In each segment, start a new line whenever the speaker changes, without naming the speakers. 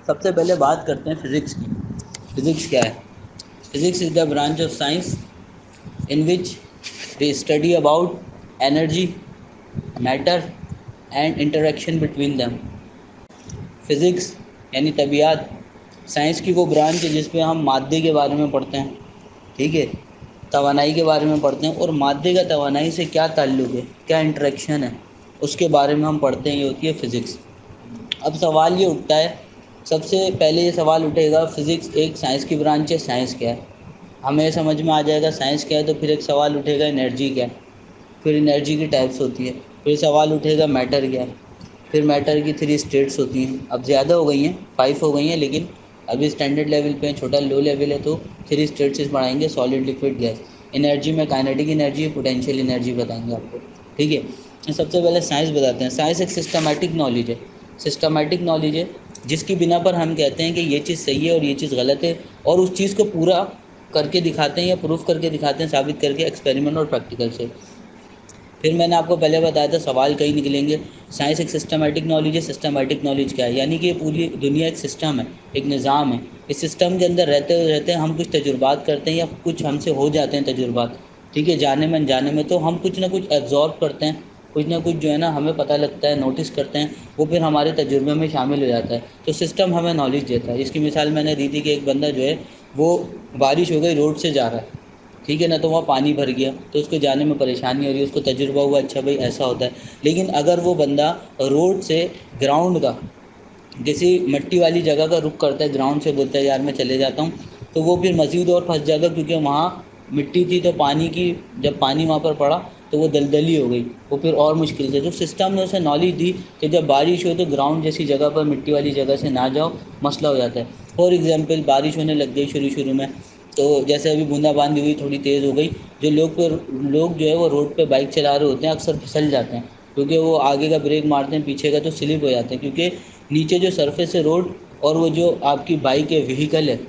सबसे पहले बात करते हैं फिज़िक्स की। फिज़िक्स क्या है? Physics is the branch of science in which we study about energy, matter and interaction between them. Physics यानी तबियात साइंस की वो ब्रांच है जिसमें हम मादे के बारे में पढ़ते हैं, ठीक है, तवानाई के बारे में पढ़ते हैं, और मादे का तवानाई से क्या ताल्लुक़ है, क्या इंटरेक्शन है, उसके बारे में हम पढ़ते हैं। ये होती है फ़िज़िक्स। अब सवाल ये उठता है, सबसे पहले ये सवाल उठेगा, फ़िज़िक्स एक साइंस की ब्रांच है, साइंस क्या है? हमें समझ में आ जाएगा साइंस क्या है, तो फिर एक सवाल उठेगा एनर्जी क्या है, फिर एनर्जी की टाइप्स होती है, फिर सवाल उठेगा मैटर क्या है, फिर मैटर की 3 स्टेट्स होती हैं। अब ज़्यादा हो गई हैं, 5 हो गई हैं, लेकिन अभी स्टैंडर्ड लेवल पे छोटा लो लेवल है, तो 3 स्टेट्स से पढ़ाएंगे, सॉलिड, लिक्विड, गैस। एनर्जी में काइनेटिक एनर्जी, पोटेंशियल एनर्जी बताएंगे आपको, ठीक है। तो सबसे पहले साइंस बताते हैं। साइंस एक सिस्टमैटिक नॉलेज है, सिस्टमैटिक नॉलेज है जिसकी बिना पर हम कहते हैं कि ये चीज़ सही है और ये चीज़ गलत है, और उस चीज़ को पूरा करके दिखाते हैं या प्रूफ करके दिखाते हैं, साबित करके, एक्सपेरिमेंट और प्रैक्टिकल से। फिर मैंने आपको पहले बताया था सवाल कई निकलेंगे। साइंस एक सिस्टमैटिक नॉलेज है। सिस्टमैटिक नॉलेज क्या है? यानी कि पूरी दुनिया एक सिस्टम है, एक निज़ाम है। इस सिस्टम के अंदर रहते रहते हम कुछ तजुर्बात करते हैं या कुछ हमसे हो जाते हैं तजुर्बात, ठीक है, जाने में अनजाने में, तो हम कुछ ना कुछ एब्जॉर्ब करते हैं, कुछ ना कुछ जो है ना हमें पता लगता है, नोटिस करते हैं, वो फिर हमारे तजुर्बे में शामिल हो जाता है। तो सिस्टम हमें नॉलेज देता है। इसकी मिसाल मैंने दी थी कि एक बंदा जो है वो बारिश हो गई, रोड से जा रहा है, ठीक है ना, तो वहाँ पानी भर गया, तो उसको जाने में परेशानी हो रही है, उसको तजुर्बा हुआ, अच्छा भाई ऐसा होता है। लेकिन अगर वो बंदा रोड से ग्राउंड का, किसी मिट्टी वाली जगह का रुख करता है, ग्राउंड से बोलता है यार मैं चले जाता हूँ, तो वो फिर मज़ीद और फंस जाएगा, क्योंकि वहाँ मिट्टी थी, तो पानी की, जब पानी वहाँ पर पड़ा तो वो दलदली हो गई, वो फिर और मुश्किल से। जो सिस्टम ने उसे नॉलेज दी कि जब बारिश हो तो ग्राउंड जैसी जगह पर, मिट्टी वाली जगह से ना जाओ, मसला हो जाता है। फॉर एग्जांपल, बारिश होने लग गई शुरू शुरू में, तो जैसे अभी बूंदाबांदी हुई, थोड़ी तेज़ हो गई, जो लोग जो है वो रोड पे बाइक चला रहे होते हैं, अक्सर फिसल जाते हैं, क्योंकि वो आगे का ब्रेक मारते हैं, पीछे का तो स्लिप हो जाते हैं, क्योंकि नीचे जो सरफेस है रोड और वो जो आपकी बाइक है, व्हीकल है,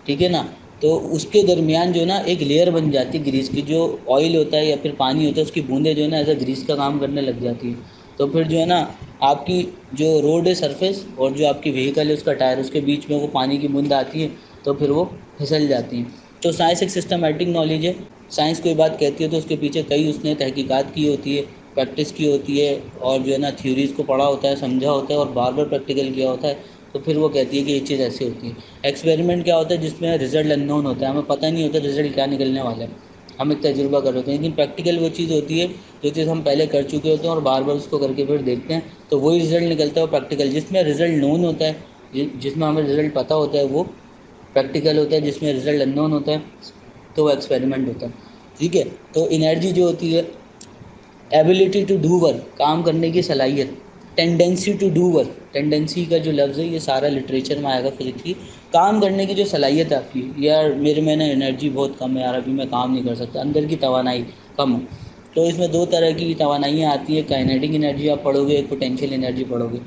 ठीक है ना, तो उसके दरमियान जो ना एक लेयर बन जाती है ग्रीस की, जो ऑयल होता है या फिर पानी होता है, उसकी बूंदें जो है ना एज अ ग्रीस का काम करने लग जाती है। तो फिर जो है ना आपकी जो रोड है सरफेस और जो आपकी व्हीकल है उसका टायर, उसके बीच में वो पानी की बूंद आती है, तो फिर वो फिसल जाती हैं। तो साइंस एक सिस्टमैटिक नॉलेज है। साइंस कोई बात कहती है तो उसके पीछे कई उसने तहकीकात की होती है, प्रैक्टिस की होती है, और जो है ना थ्योरीज़ को पढ़ा होता है, समझा होता है, और बार बार प्रैक्टिकल किया होता है, तो फिर वो कहती है कि ये चीज़ ऐसी होती है। एक्सपेरिमेंट क्या होता है? जिसमें रिजल्ट अननोन होता है, हमें पता नहीं होता रिजल्ट क्या निकलने वाला है, हम एक तजुर्बा कर होते हैं। लेकिन प्रैक्टिकल वो चीज़ होती है जो चीज़ हम पहले कर चुके होते हैं और बार बार उसको करके फिर देखते हैं, तो वही रिज़ल्ट निकलता है। प्रैक्टिकल जिसमें रिज़ल्ट नोन होता है, जिसमें हमें रिज़ल्ट पता होता है, वो प्रैक्टिकल होता है। जिसमें रिज़ल्ट अननोन होता है तो वो एक्सपेरिमेंट होता है, ठीक है। तो एनर्जी जो होती है, एबिलिटी टू डू वर्क, काम करने की सलाहियत। Tendency to do work, tendency का जो लफ्ज़ है ये सारा लिटरेचर में आएगा फिजिक्स की। काम करने की जो सलाहियत है आपकी, यार मेरे में ना एनर्जी बहुत कम है यार, अभी मैं काम नहीं कर सकता, अंदर की तवानाई कम है। तो इसमें दो तरह की तवानाइयाँ आती है, काइनेटिक एनर्जी आप पढ़ोगे, एक पोटेंशियल एनर्जी पढ़ोगे।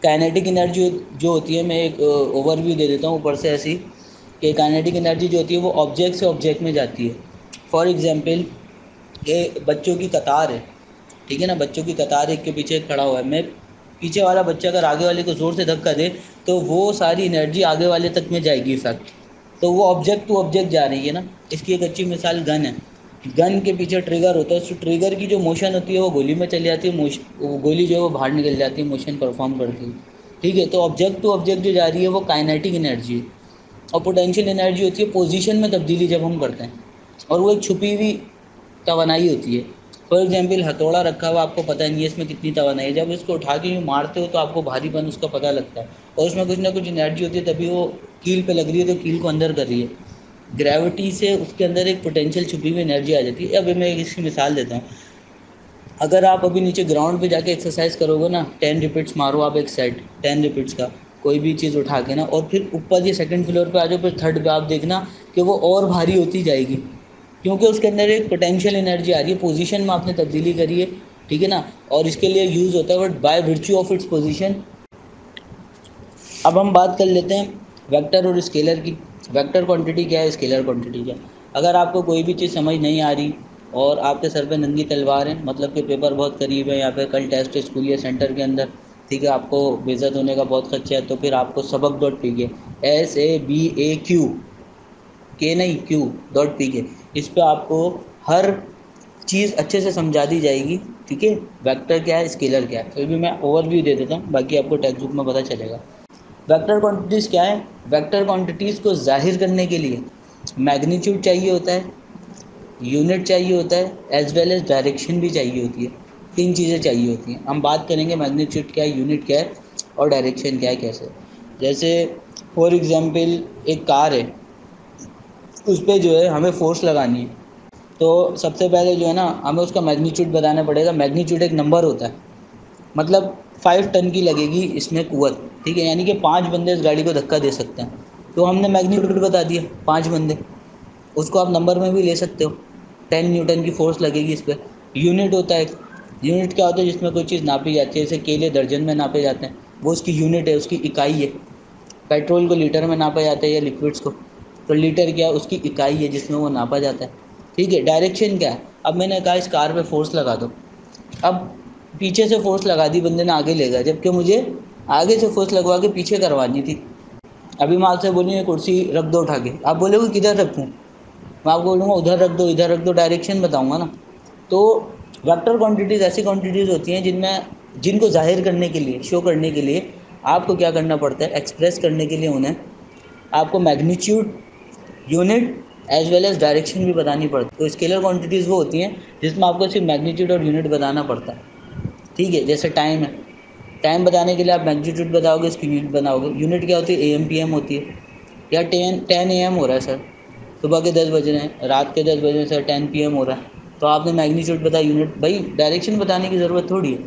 काइनेटिक एनर्जी जो होती है, मैं एक ओवरव्यू दे देता हूँ ऊपर से ऐसी, कि काइनेटिक एनर्जी जो होती है वो ऑब्जेक्ट से ऑब्जेक्ट में जाती है। फॉर एग्जांपल, ये बच्चों की कतार है, ठीक है ना, बच्चों की कतार एक के पीछे एक खड़ा हुआ है, मैं पीछे वाला बच्चा अगर आगे वाले को ज़ोर से धक्का दे तो वो सारी एनर्जी आगे वाले तक में जाएगी इफेक्ट, तो वो ऑब्जेक्ट टू ऑब्जेक्ट जा रही है ना। इसकी एक अच्छी मिसाल गन है। गन के पीछे ट्रिगर होता है, उस ट्रिगर की जो मोशन होती है वो गोली में चली जाती है, वो गोली जो है वो बाहर निकल जाती है, मोशन परफॉर्म करती है, ठीक है। तो ऑब्जेक्ट टू ऑब्जेक्ट जो जा रही है वो काइनेटिक एनर्जी है। और पोटेंशियल एनर्जी होती है पोजीशन में तब्दीली जब हम करते हैं, और वो एक छुपी हुई तवानाई होती है। फॉर एग्जाम्पल, हथौड़ा रखा हुआ, आपको पता नहीं है इसमें कितनी तवानाई है, जब इसको उठा के यूँ मारते हो तो आपको भारीपन उसका पता लगता है, और उसमें कुछ ना कुछ एनर्जी होती है, तभी वो कील पे लग रही है तो कील को अंदर कर रही है। ग्रेविटी से उसके अंदर एक पोटेंशियल छुपी हुई एनर्जी आ जाती है। अब मैं इसकी मिसाल देता हूँ। अगर आप अभी नीचे ग्राउंड पे जाके एक्सरसाइज करोगे ना, 10 रिपीट्स मारो आप एक सेट, 10 रिपीट्स का कोई भी चीज़ उठा के ना, और फिर ऊपर ये सेकंड फ्लोर पे आ जाओ, फिर थर्ड पे आप देखना कि वो और भारी होती जाएगी, क्योंकि उसके अंदर एक पोटेंशियल एनर्जी आ रही है, पोजीशन में आपने तब्दीली करी है, ठीक है ना। और इसके लिए यूज़ होता है but by virtue of its position. अब हम बात कर लेते हैं वेक्टर और स्केलर की। वेक्टर क्वांटिटी क्या है, स्केलर क्वांटिटी क्या है। अगर आपको कोई भी चीज़ समझ नहीं आ रही और आपके सर पे नंगी तलवार है, मतलब कि पेपर बहुत करीब है, या फिर कल टेस्ट स्कूल या सेंटर के अंदर, ठीक है, आपको बेइज्जत होने का बहुत खर्चा है, तो फिर आपको सबक.pk, SABAQ, नहीं Q.pk, इस पर आपको हर चीज़ अच्छे से समझा दी जाएगी। ठीक है, वेक्टर क्या है, स्केलर क्या है, फिर भी मैं ओवरव्यू दे देता हूँ, बाकी आपको टेक्स्ट बुक में पता चलेगा। वेक्टर क्वांटिटीज़ क्या है? वेक्टर क्वांटिटीज़ को जाहिर करने के लिए मैग्नीट्यूड चाहिए होता है, यूनिट चाहिए होता है, एज वेल एज डायरेक्शन भी चाहिए होती है। तीन चीज़ें चाहिए होती हैं। हम बात करेंगे मैग्नीट्यूड क्या है, यूनिट क्या है और डायरेक्शन क्या है, कैसे। जैसे फॉर एग्जांपल एक कार है, उस पर जो है हमें फोर्स लगानी है, तो सबसे पहले जो है ना हमें उसका मैग्नीट्यूड बताना पड़ेगा। मैग्नीट्यूड एक नंबर होता है, मतलब 5 टन की लगेगी इसमें कुवत, ठीक है, यानी कि 5 बंदे इस गाड़ी को धक्का दे सकते हैं। तो हमने मैग्नीट्यूड बता दिया 5 बंदे, उसको आप नंबर में भी ले सकते हो। 10 न्यूटन की फोर्स लगेगी इस पर। यूनिट होता है, यूनिट क्या होता है, जिसमें कोई चीज़ नापी जाती है, जैसे केले दर्जन में नापे जाते हैं, वो उसकी यूनिट है, उसकी इकाई है। पेट्रोल को लीटर में नापा जाता है या लिक्विड्स को, तो लीटर क्या है, उसकी इकाई है जिसमें वो नापा जाता है। ठीक है, डायरेक्शन क्या है, अब मैंने कहा इस कार पे फोर्स लगा दो, अब पीछे से फोर्स लगा दी बंदे ने, आगे ले गया, जबकि मुझे आगे से फोर्स लगवा के पीछे करवानी थी। अभी मैं आपसे बोलूँ ये कुर्सी रख दो उठा के, आप बोलोगे किधर रखूँ, मैं आपको बोलूँगा उधर रख दो, इधर रख दो, डायरेक्शन बताऊँगा ना। तो वेक्टर क्वांटिटीज़ ऐसी क्वांटिटीज़ होती हैं जिनको जाहिर करने के लिए, शो करने के लिए आपको क्या करना पड़ता है, एक्सप्रेस करने के लिए उन्हें आपको magnitude, unit as well as direction भी बतानी पड़ती है। तो स्केलर क्वांटिटीज़ वो होती हैं जिसमें आपको सिर्फ मैग्नीट्यूड और यूनिट बताना पड़ता है। ठीक है, जैसे टाइम है, टाइम बताने के लिए आप मैग्नीट्यूड बताओगे, इसकी यूनिट बनाओगे। यूनिट क्या होती है, AM PM होती है। या 10 AM हो रहा है सर, सुबह के 10 बज रहे हैं, रात के 10 बज रहे हैं सर, 10 PM हो रहा है, तो आपने मैग्नीट्यूड बताया, यूनिट, भाई डायरेक्शन बताने की ज़रूरत थोड़ी है।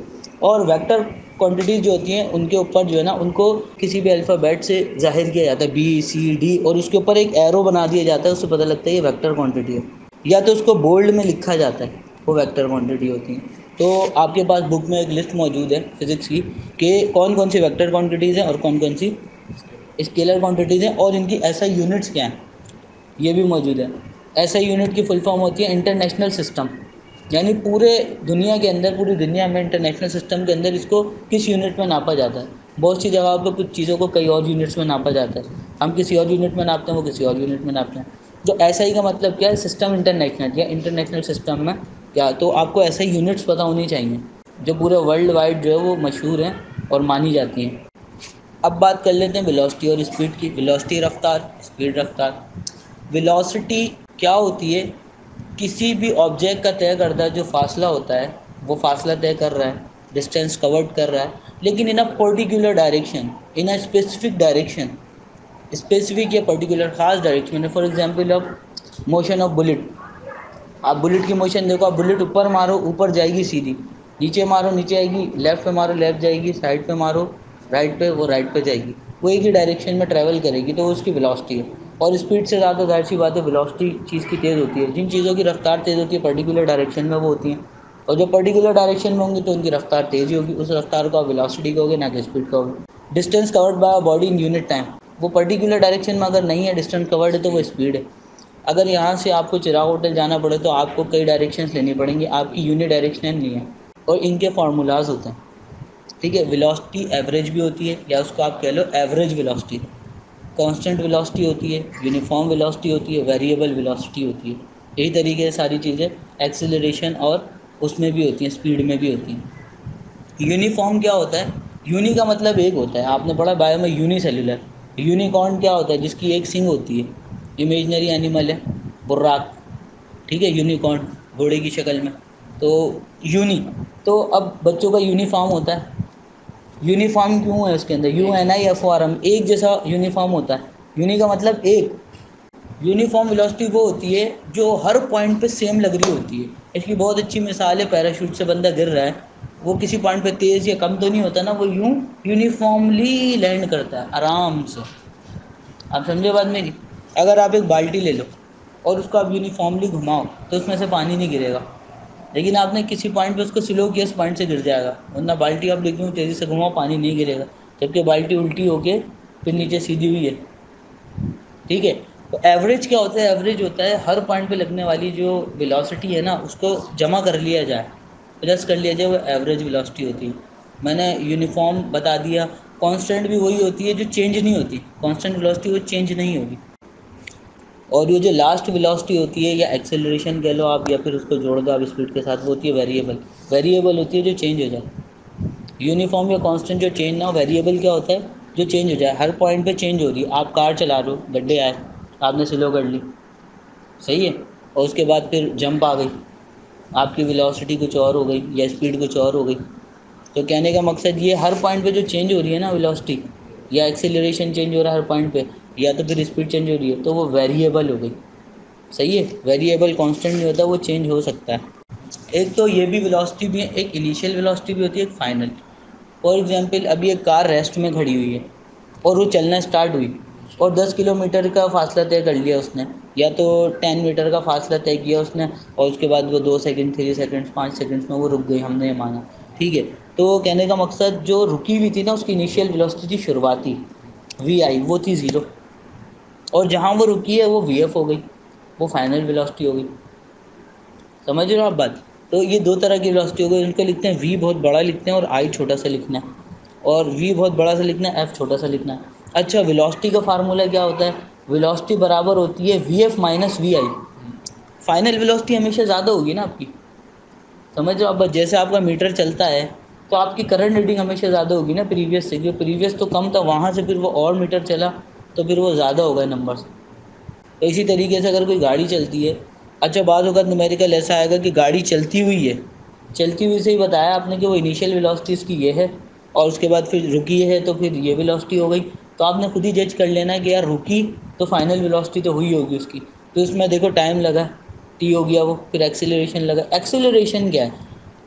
और वेक्टर क्वांटिटीज़ जो होती हैं उनके ऊपर जो है ना, उनको किसी भी अल्फ़ाबेट से जाहिर किया जाता है, BCD, और उसके ऊपर एक एरो बना दिया जाता है, उससे पता लगता है ये वेक्टर क्वांटिटी है, या तो उसको बोल्ड में लिखा जाता है, वो वेक्टर क्वांटिटी होती हैं। तो आपके पास बुक में एक लिस्ट मौजूद है फिज़िक्स की कि कौन कौन सी वेक्टर क्वांटिटीज़ हैं और कौन कौन सी स्केलर क्वांटिटीज़ हैं, और इनकी ऐसा यूनिट्स क्या हैं, ये भी मौजूद है। ऐसा यूनिट की फुल फॉर्म होती है इंटरनेशनल सिस्टम, यानी पूरे दुनिया के अंदर, पूरी दुनिया में इंटरनेशनल सिस्टम के अंदर इसको किस यूनिट में नापा जाता है। बहुत सी जगहों पर कुछ चीज़ों को कई और यूनिट्स में नापा जाता है, हम किसी और यूनिट में नापते हैं, वो किसी और यूनिट में नापते हैं। जो ऐसा ही का मतलब क्या है, सिस्टम इंटरनेशनल या इंटरनेशनल सिस्टम में क्या, तो आपको ऐसे यूनिट्स पता होनी चाहिए जो पूरे वर्ल्ड वाइड जो है वो मशहूर हैं और मानी जाती हैं। अब बात कर लेते हैं वेलोसिटी और स्पीड की। वेलोसिटी रफ्तार, स्पीड रफ्तार। वेलोसिटी क्या होती है, किसी भी ऑब्जेक्ट का तय करदा जो फासला होता है, वो फासला तय कर रहा है, डिस्टेंस कवर्ड कर रहा है, लेकिन in a particular direction, in a specific direction, specific या पर्टिकुलर खास डायरेक्शन है। For example of motion of bullet, आप बुलेट की मोशन देखो, आप बुलेट ऊपर मारो ऊपर जाएगी सीधी, नीचे मारो नीचे आएगी, लेफ्ट पे मारो लेफ्ट जाएगी, साइड पे मारो राइट पे, वो राइट पे जाएगी, वो एक ही डायरेक्शन में ट्रैवल करेगी, तो उसकी वेलोसिटी है। और स्पीड से ज़्यादा जाहिर सी बात है वेलोसिटी चीज़ की तेज़ होती है। जिन चीज़ों की रफ्तार तेज़ होती है पर्टिकुलर डायरेक्शन में वो होती हैं, और जो पर्टिकुलर डायरेक्शन में होंगी तो उनकी रफ्तार तेज़ ही होगी, उस रफ्तार को आप वेलोसिटी कहोगे, ना कि स्पीड कहोगे। Distance covered by body in unit time, वो पर्टिकुलर डायरेक्शन में अगर नहीं है, डिस्टेंस कवर्ड है, तो वो स्पीड है। अगर यहाँ से आपको चिराग होटल जाना पड़े तो आपको कई डायरेक्शंस लेनी पड़ेंगी, आपकी यूनि डायरेक्शन नहीं है, और इनके फार्मूलाज होते हैं। ठीक है, वेलोसिटी एवरेज भी होती है, या उसको आप कह लो एवरेज वेलोसिटी, कांस्टेंट वेलोसिटी होती है, यूनिफॉर्म वेलोसिटी होती है, वेरिएबल वेलोसिटी होती है। यही तरीके से सारी चीज़ें एक्सेलरेशन और उसमें भी होती हैं, स्पीड में भी होती हैं। यूनिफॉर्म क्या होता है, यूनि का मतलब एक होता है, आपने पढ़ा बायो में यूनिसेल्युलर। यूनिकॉर्न क्या होता है, जिसकी एक सिंग होती है, इमेजनरी एनिमल है, बुर्राक, ठीक है, यूनिकॉर्न घोड़े की शक्ल में। तो यूनि, तो अब बच्चों का यूनिफॉर्म होता है, यूनिफॉर्म क्यों है उसके अंदर, UNIFORM, एक जैसा यूनिफॉर्म होता है। यूनि का मतलब एक। यूनिफॉर्म वेलोसिटी वो होती है जो हर पॉइंट पे सेम लग रही होती है। इसकी बहुत अच्छी मिसाल है, पैराशूट से बंदा गिर रहा है, वो किसी पॉइंट पे तेज़ या कम तो नहीं होता ना, वो यूं यूनिफॉर्मली लैंड करता है आराम से। आप समझे बात मेरी। अगर आप एक बाल्टी ले लो और उसको आप यूनिफॉर्मली घुमाओ तो उसमें से पानी नहीं गिरेगा, लेकिन आपने किसी पॉइंट पे उसको स्लो किया, उस पॉइंट से गिर जाएगा। वरना बाल्टी आप देखो तेज़ी से घुमाओ पानी नहीं गिरेगा, जबकि बाल्टी उल्टी होके फिर नीचे सीधी हुई है। ठीक है, तो एवरेज क्या होता है, एवरेज होता है हर पॉइंट पे लगने वाली जो वेलोसिटी है ना, उसको जमा कर लिया जाए, प्लस कर लिया जाए, वो एवरेज वेलोसिटी होती है। मैंने यूनिफॉर्म बता दिया। कांस्टेंट भी वही होती है जो चेंज नहीं होती, कांस्टेंट वेलोसिटी वो चेंज नहीं होगी। और ये जो लास्ट वेलोसिटी होती है या एक्सेलरेशन कह लो आप, या फिर उसको जोड़ दो आप स्पीड के साथ, वो होती है वेरिएबल। वेरिएबल होती है जो चेंज हो जाए। यूनिफॉर्म या कांस्टेंट जो चेंज ना हो। वेरिएबल क्या होता है? जो चेंज हो जाए, हर पॉइंट पे चेंज हो रही है। आप कार चला रहे हो, गड्ढे आए, आपने स्लो कर ली, सही है, और उसके बाद फिर जंप आ गई, आपकी वेलोसिटी कुछ और हो गई या स्पीड कुछ और हो गई। तो कहने का मकसद ये, हर पॉइंट पे जो चेंज हो रही है ना वेलोसिटी या एक्सेलरेशन चेंज हो रहा है हर पॉइंट पे, या तो फिर स्पीड चेंज हो रही है, तो वो वेरिएबल हो गई। सही है, वेरिएबल कांस्टेंट नहीं होता, वो चेंज हो सकता है। एक तो ये भी वेलोसिटी भी है, एक इनिशियल वेलोसिटी भी होती है, एक फाइनल। फॉर एग्जांपल अभी एक कार रेस्ट में खड़ी हुई है और वो चलना स्टार्ट हुई और 10 किलोमीटर का फासला तय कर लिया उसने, या तो 10 मीटर का फासला तय किया उसने, और उसके बाद वो 2 सेकंड, 3 सेकंड, 5 सेकंड्स में वो रुक गई, हमने ये माना, ठीक है। तो कहने का मकसद, जो रुकी हुई थी ना उसकी इनिशियल वेलोसिटी थी शुरुआती, वी आई, वो थी 0, और जहाँ वो रुकी है वो वी एफ हो गई, वो फाइनल वेलोसिटी हो गई। समझ रहे हो आप बात? तो ये दो तरह की वेलोसिटी हो गई, उनको लिखते हैं वी बहुत बड़ा लिखते हैं और आई छोटा सा लिखना है, और वी बहुत बड़ा सा लिखना है, एफ छोटा सा लिखना है। अच्छा, वेलोसिटी का फार्मूला क्या होता है? वेलोसिटी बराबर होती है v f minus v i. Final velocity हमेशा ज़्यादा होगी ना आपकी, समझ रहे हो आप? जैसे आपका मीटर चलता है तो आपकी करंट रीडिंग हमेशा ज़्यादा होगी ना प्रीवियस से, जो प्रीवियस तो कम था वहाँ से फिर वो और मीटर चला तो फिर वो ज़्यादा होगा नंबर से। तो इसी तरीके से अगर कोई गाड़ी चलती है, अच्छा बाद वक्त न्यूमेरिकल ऐसा आएगा कि गाड़ी चलती हुई है, चलती हुई से ही बताया आपने कि वो इनिशियल वेलोसिटी इसकी ये है, और उसके बाद फिर रुकी है तो फिर ये वेलोसिटी हो गई। तो आपने खुद ही जज कर लेना है कि यार रुकी तो फाइनल वेलोसिटी तो हुई होगी उसकी। तो इसमें देखो टाइम लगा, टी हो गया वो, फिर एक्सीलरेशन लगा। एक्सीलरेशन क्या है?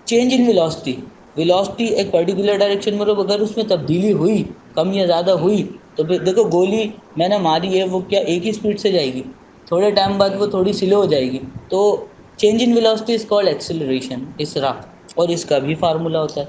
Change in velocity. वेलोसिटी एक पर्टिकुलर डायरेक्शन में, अगर उसमें तब्दीली हुई, कम या ज़्यादा हुई, तो फिर देखो गोली मैंने मारी है, वो क्या एक ही स्पीड से जाएगी? थोड़े टाइम बाद वो थोड़ी स्लो हो जाएगी। तो change in velocity is called acceleration, इस रहा। और इसका भी फार्मूला होता है,